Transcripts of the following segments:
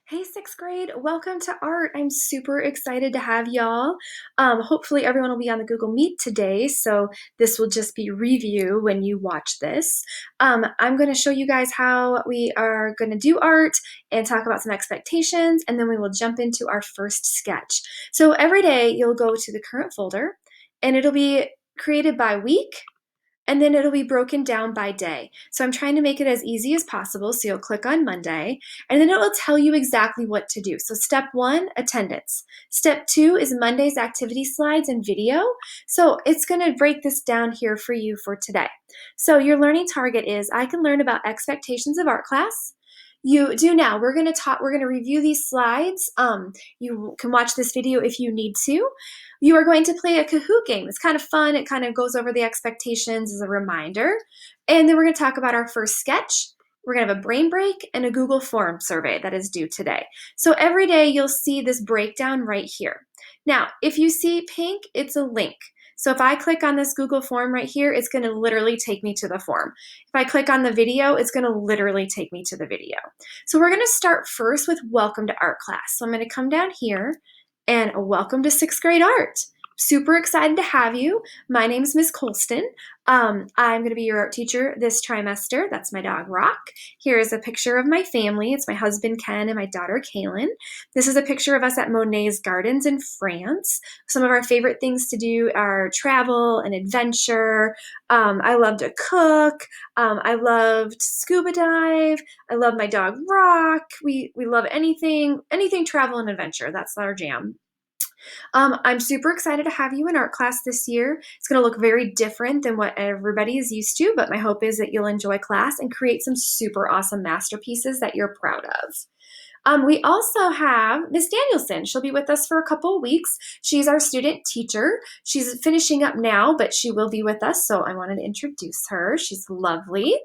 Hey, sixth grade, welcome to art. I'm super excited to have y'all. Hopefully, everyone will be on the Google Meet today, so this will just be review when you watch this. I'm going to show you guys how we are going to do art and talk about some expectations, and then we will jump into our first sketch. So, every day you'll go to the current folder, and it'll be created by week, and then it'll be broken down by day. So I'm trying to make it as easy as possible. So you'll click on Monday, and then it will tell you exactly what to do. So step one, attendance. Step two is Monday's activity slides and video. So it's going to break this down here for you for today. So your learning target is I can learn about expectations of art class. You do now. We're going to review these slides. You can watch this video if you need to. You are going to play a Kahoot game. It's kind of fun. It kind of goes over the expectations as a reminder. And then we're going to talk about our first sketch. We're going to have a brain break and a Google Form survey that is due today. So every day you'll see this breakdown right here. Now, if you see pink, it's a link. So if I click on this Google Form right here, it's going to literally take me to the form. If I click on the video, it's going to literally take me to the video. So we're going to start first with Welcome to Art Class. So I'm going to come down here and welcome to sixth grade art. Super excited to have you. My name is Ms. Colston. I'm going to be your art teacher this trimester. That's my dog, Rock. Here is a picture of my family. It's my husband, Ken, and my daughter, Kaylin. This is a picture of us at Monet's Gardens in France. Some of our favorite things to do are travel and adventure. I love to cook. I loved scuba dive. I love my dog, Rock. We love anything travel and adventure. That's our jam. I'm super excited to have you in art class this year. It's going to look very different than what everybody is used to, but my hope is that you'll enjoy class and create some super awesome masterpieces that you're proud of. We also have Miss Danielson. She'll be with us for a couple of weeks. She's our student teacher. She's finishing up now, but she will be with us, so I wanted to introduce her. She's lovely.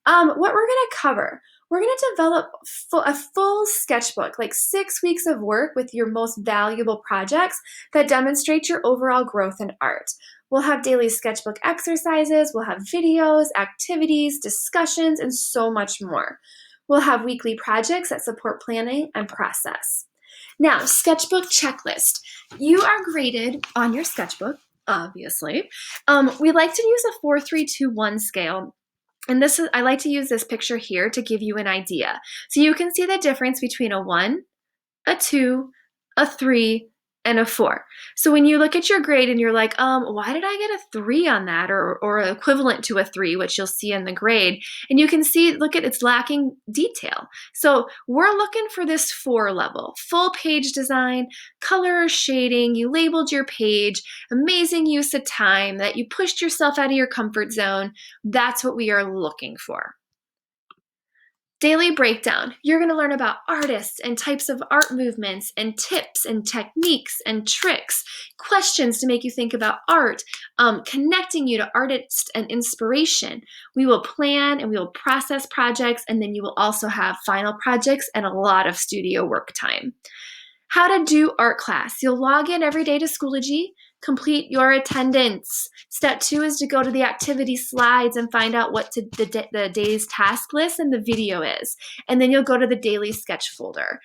What we're going to cover, we're going to develop a full sketchbook, like 6 weeks of work with your most valuable projects that demonstrate your overall growth in art. We'll have daily sketchbook exercises, we'll have videos, activities, discussions, and so much more. We'll have weekly projects that support planning and process. Now, sketchbook checklist. You are graded on your sketchbook, obviously. We like to use a 4-3-2-1 scale. And I like to use this picture here to give you an idea. So you can see the difference between a 1, a 2, a 3, and a 4. So when you look at your grade and you're like, why did I get a 3 on that, or equivalent to a 3, which you'll see in the grade, and you can see, look at, it's lacking detail. So we're looking for this 4 level, full page design, color or shading, you labeled your page, amazing use of time, that you pushed yourself out of your comfort zone. That's what we are looking for. Daily breakdown. You're going to learn about artists and types of art movements and tips and techniques and tricks, questions to make you think about art, connecting you to artists and inspiration. We will plan and we will process projects, and then you will also have final projects and a lot of studio work time. How to do art class. You'll log in every day to Schoology, complete your attendance. Step 2 is to go to the activity slides and find out what the day's task list and the video is. And then you'll go to the daily sketch folder.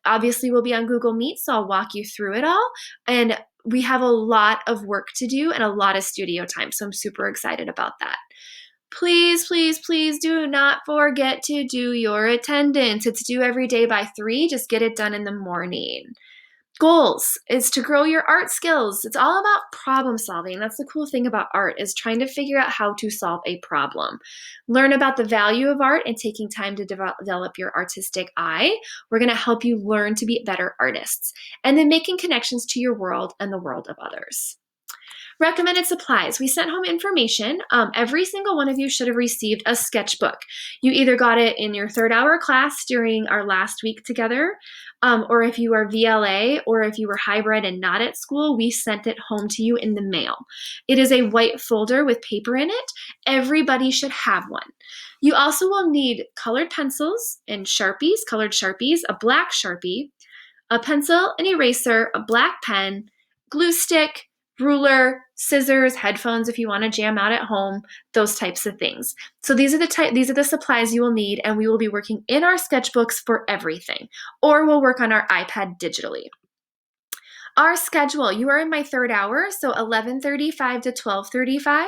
Obviously, we'll be on Google Meet, so I'll walk you through it all. And we have a lot of work to do and a lot of studio time, so I'm super excited about that. Please, please, please do not forget to do your attendance. It's due every day by 3. Just get it done in the morning. Goals is to grow your art skills. It's all about problem solving. That's the cool thing about art, is trying to figure out how to solve a problem. Learn about the value of art and taking time to develop your artistic eye. We're going to help you learn to be better artists. And then making connections to your world and the world of others. Recommended supplies. We sent home information. Every single one of you should have received a sketchbook. You either got it in your 3rd hour class during our last week together, or if you are VLA, or if you were hybrid and not at school, we sent it home to you in the mail. It is a white folder with paper in it. Everybody should have one. You also will need colored pencils and Sharpies, colored Sharpies, a black Sharpie, a pencil, an eraser, a black pen, glue stick, ruler, scissors, headphones if you want to jam out at home, those types of things. So these are the supplies you will need, and we will be working in our sketchbooks for everything, or we'll work on our iPad digitally. Our schedule, you are in my third hour, so 11:35 to 12:35.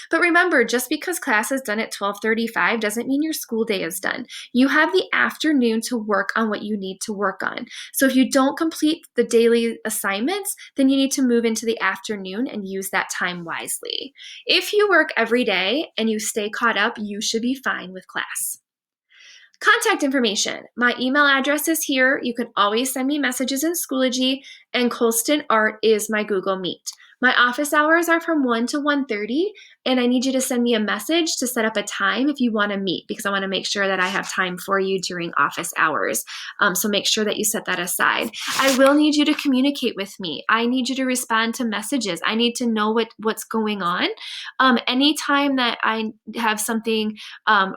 But remember, just because class is done at 12:35 doesn't mean your school day is done. You have the afternoon to work on what you need to work on. So if you don't complete the daily assignments, then you need to move into the afternoon and use that time wisely. If you work every day and you stay caught up, you should be fine with class. Contact information. My email address is here. You can always send me messages in Schoology, and Colston Art is my Google Meet. My office hours are from 1 to 1:30, and I need you to send me a message to set up a time if you want to meet, because I want to make sure that I have time for you during office hours. So make sure that you set that aside. I will need you to communicate with me. I need you to respond to messages. I need to know what's going on. Anytime that I have something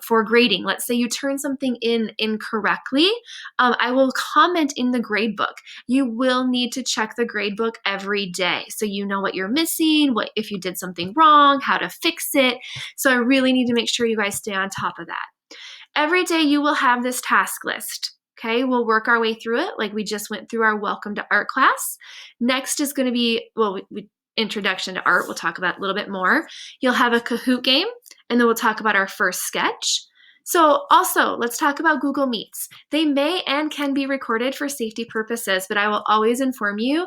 for grading, let's say you turn something in incorrectly, I will comment in the grade book. You will need to check the grade book every day so you know what you're missing, what if you did something wrong, how to fix it. So I really need to make sure you guys stay on top of that. Every day you will have this task list. Okay, we'll work our way through it like we just went through our Welcome to Art class. Next is going to be, Introduction to Art. We'll talk about a little bit more. You'll have a Kahoot game, and then we'll talk about our first sketch. So also, let's talk about Google Meets. They may and can be recorded for safety purposes, but I will always inform you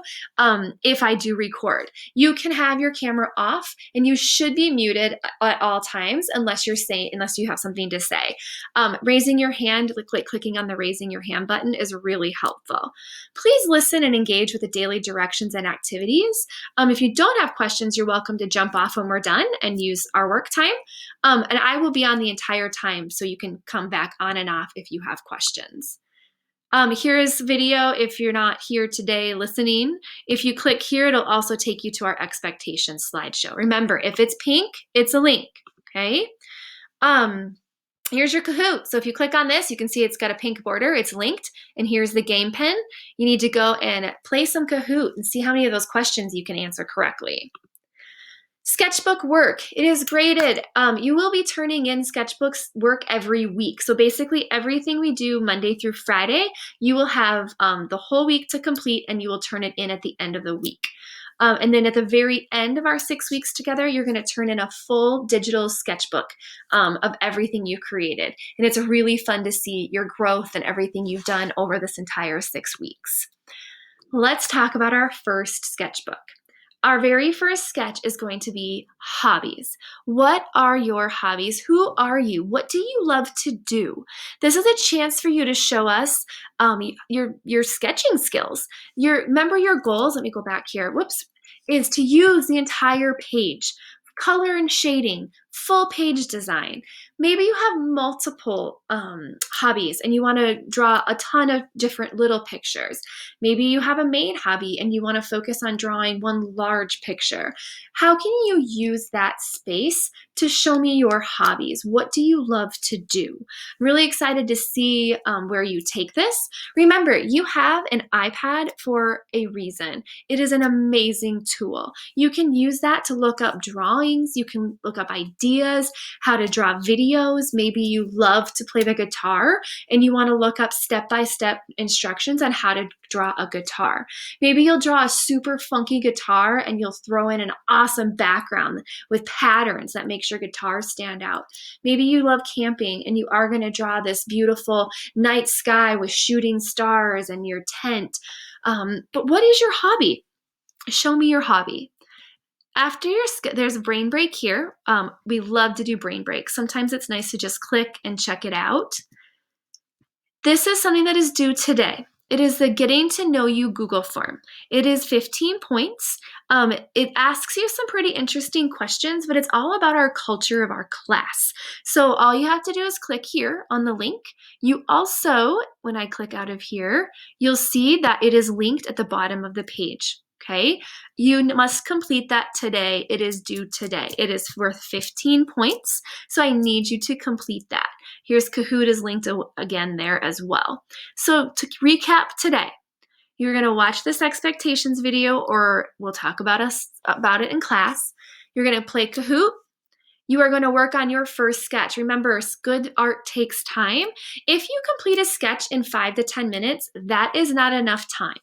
if I do record. You can have your camera off, and you should be muted at all times unless you have something to say. Raising your hand, clicking on the raising your hand button is really helpful. Please listen and engage with the daily directions and activities. If you don't have questions, you're welcome to jump off when we're done and use our work time. And I will be on the entire time, so you can come back on and off if you have questions. Here is video if you're not here today listening. If you click here, it'll also take you to our expectations slideshow. Remember, if it's pink, it's a link, okay? Here's your Kahoot. So if you click on this, you can see it's got a pink border. It's linked. And here's the game pen. You need to go and play some Kahoot and see how many of those questions you can answer correctly. Sketchbook work. It is graded. You will be turning in sketchbooks work every week. So basically everything we do Monday through Friday, you will have the whole week to complete, and you will turn it in at the end of the week. And then at the very end of our 6 weeks together, you're going to turn in a full digital sketchbook of everything you created. And it's really fun to see your growth and everything you've done over this entire 6 weeks. Let's talk about our first sketchbook. Our very first sketch is going to be hobbies. What are your hobbies? Who are you? What do you love to do? This is a chance for you to show us your sketching skills. Remember your goals. Let me go back here. Is to use the entire page. Color and shading, full page design. Maybe you have multiple hobbies and you want to draw a ton of different little pictures. Maybe you have a main hobby and you want to focus on drawing one large picture. How can you use that space to show me your hobbies? What do you love to do? I'm really excited to see where you take this. Remember, you have an iPad for a reason. It is an amazing tool. You can use that to look up drawings. You can look up ideas, how to draw videos. Maybe you love to play the guitar and you want to look up step-by-step instructions on how to draw a guitar. Maybe you'll draw a super funky guitar and you'll throw in an awesome background with patterns that makes your guitar stand out. Maybe you love camping and you are going to draw this beautiful night sky with shooting stars and your tent. But what is your hobby? Show me your hobby. After there's a brain break here. We love to do brain breaks. Sometimes it's nice to just click and check it out. This is something that is due today. It is the Getting to Know You Google form. It is 15 points. It asks you some pretty interesting questions, but it's all about our culture of our class. So all you have to do is click here on the link. You also, when I click out of here, you'll see that it is linked at the bottom of the page. Okay, you must complete that today. It is due today. It is worth 15 points, so I need you to complete that. Here's Kahoot is linked again there as well. So to recap today, You're going to watch this expectations video, or we'll talk about it in class. You're going to play Kahoot. You are going to work on your first sketch. Remember, good art takes time. If you complete a sketch in 5 to 10 minutes, that is not enough time.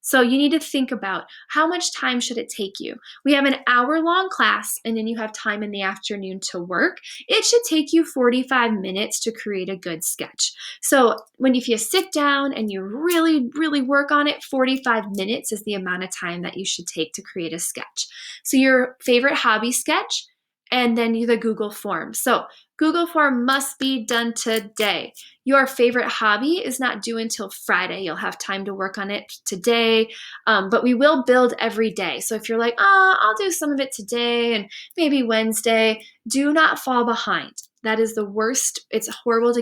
So you need to think about how much time should it take you. We have an hour-long class, and then you have time in the afternoon to work. It should take you 45 minutes to create a good sketch. So if you sit down and you really, really work on it, 45 minutes is the amount of time that you should take to create a sketch. So your favorite hobby sketch, and then the Google form. So Google form must be done today. Your favorite hobby is not due until Friday. You'll have time to work on it today, but we will build every day. So if you're like, I'll do some of it today and maybe Wednesday, do not fall behind. That is the worst. It's horrible to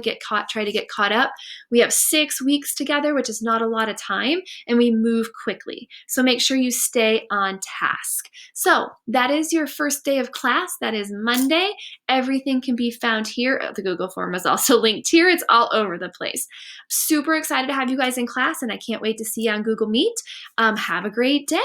try to get caught up. We have 6 weeks together, which is not a lot of time, and we move quickly. So make sure you stay on task. So that is your first day of class. That is Monday. Everything can be found here. The Google form is also linked here. It's all over the place. Super excited to have you guys in class, and I can't wait to see you on Google Meet. Have a great day.